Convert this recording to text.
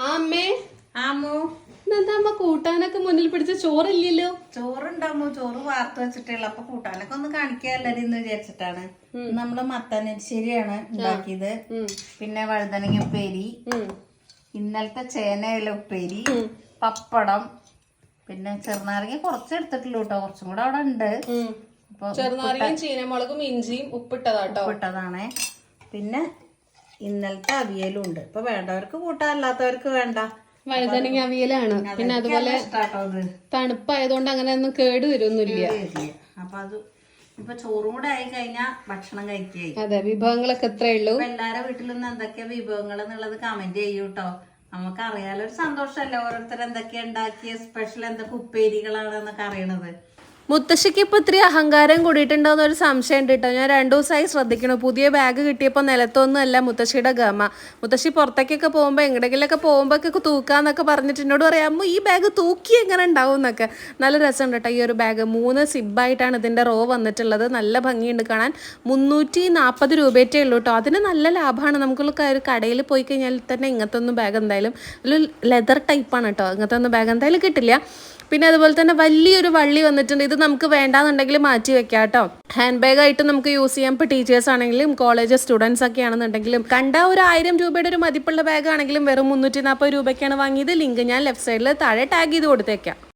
അമ്മേ ആമോ എന്താ അമ്മ കൂട്ടാനൊക്കെ മുന്നിൽ പിടിച്ച ചോറില്ലല്ലോ? ചോറുണ്ടാമോ? ചോറ് വാർത്ത് വെച്ചിട്ടുള്ള അപ്പൊ കൂട്ടാനൊക്കെ ഒന്ന് കാണിക്കാല്ലടി എന്ന് വിചാരിച്ചിട്ടാണ്. നമ്മള് മത്തനരിശ്ശേരിയാണ് ഉണ്ടാക്കിയത്. പിന്നെ വഴുതനങ്ങ ഉപ്പേരി, ഇന്നലത്തെ ചേനയില ഉപ്പേരി, പപ്പടം, പിന്നെ ചെറുനാരങ്ങ കുറച്ച് എടുത്തിട്ടുള്ളൂ കേട്ടോ, കുറച്ചും കൂടെ അവിടെ ഉണ്ട്. ചെറുനാരങ്ങയും ചീനമുളകും ഇഞ്ചിയും ഉപ്പിട്ടതാട്ടോ. ഉപ്പിട്ടതാണേ. പിന്നെ ഇന്നലത്തെ അവിയലും ഉണ്ട്. ഇപ്പൊ വേണ്ടവർക്ക് കൂട്ടാൻ, അല്ലാത്തവർക്ക് വേണ്ട. വഴുതനങ്ങ അവിയലാണ്. പിന്നെ അതുപോലെ തണുപ്പായതുകൊണ്ട് അങ്ങനെ ഒന്നും കേട് വരുമൊന്നുമില്ല. അപ്പൊ അത് ഇപ്പൊ ചോറും കൂടെ ആയി കഴിഞ്ഞാ ഭക്ഷണം കഴിക്കായി. അതെ, വിഭവങ്ങളൊക്കെ എത്രയേ ഉള്ളൂ. എല്ലാരെ വീട്ടിലും എന്തൊക്കെയാ വിഭവങ്ങൾ എന്നുള്ളത് കമന്റ് ചെയ്യൂട്ടോ. നമുക്ക് അറിയാലോ, ഒരു സന്തോഷമല്ലേ ഓരോരുത്തർ എന്തൊക്കെയാ ഉണ്ടാക്കിയ സ്പെഷ്യൽ എന്തൊക്കെ ഉപ്പേരികളാണ് എന്നൊക്കെ അറിയണത്. മുത്തശ്ശിക്ക് ഇപ്പൊ ഇത്തിരി അഹങ്കാരം കൂടിയിട്ടുണ്ടോന്ന് ഒരു സംശയം ഉണ്ട് കേട്ടോ. ഞാൻ 2 ദിവസമായി ശ്രദ്ധിക്കണു. പുതിയ ബാഗ് കിട്ടിയപ്പോൾ നിലത്തൊന്നുമല്ല മുത്തശ്ശിയുടെ ഗമ. മുത്തശ്ശി പുറത്തേക്കൊക്കെ പോകുമ്പോൾ എങ്ങടെങ്കിലൊക്കെ പോകുമ്പോഴൊക്കെ തൂക്കാന്നൊക്കെ പറഞ്ഞിട്ട് എന്നോട് പറയാമോ ഈ ബാഗ് തൂക്കി എങ്ങനെ ഉണ്ടാവും എന്നൊക്കെ. നല്ല രസമുണ്ട് കേട്ടോ ഈ ഒരു ബാഗ്. 3 സിബായിട്ടാണ് ഇതിന്റെ റോ വന്നിട്ടുള്ളത്. നല്ല ഭംഗിയുണ്ട് കാണാൻ. 340 രൂപയറ്റേ ഉള്ളൂ കേട്ടോ. അതിന് നല്ല ലാഭമാണ്. നമുക്കുള്ള ഒരു കടയിൽ പോയി കഴിഞ്ഞാൽ തന്നെ ഇങ്ങനത്തെ ഒന്നും ബാഗ് എന്തായാലും ഒരു ലെതർ ടൈപ്പാണ് കേട്ടോ. ഇങ്ങനത്തെ ഒന്നും ബാഗ് എന്തായാലും കിട്ടില്ല. പിന്നെ അതുപോലെ തന്നെ വലിയൊരു വള്ളി വന്നിട്ടുണ്ട്. ഇത് നമുക്ക് വേണ്ടാന്നുണ്ടെങ്കിൽ മാറ്റി വെക്കാം കേട്ടോ. ഹാൻഡ് ബാഗ് ആയിട്ട് നമുക്ക് യൂസ് ചെയ്യാം. ഇപ്പോൾ ടീച്ചേഴ്സ് ആണെങ്കിലും കോളേജ് സ്റ്റുഡൻസ് ഒക്കെ ആണെന്നുണ്ടെങ്കിലും. കണ്ട ഒരു 1000 രൂപയുടെ ഒരു മതിപ്പുള്ള ബാഗ് ആണെങ്കിലും വെറും 340 രൂപയ്ക്കാണ് വാങ്ങിയത്. ലിങ്ക് ഞാൻ ലെഫ്റ്റ് സൈഡിൽ താഴെ ടാഗ് ചെയ്ത് കൊടുത്തേക്കാം.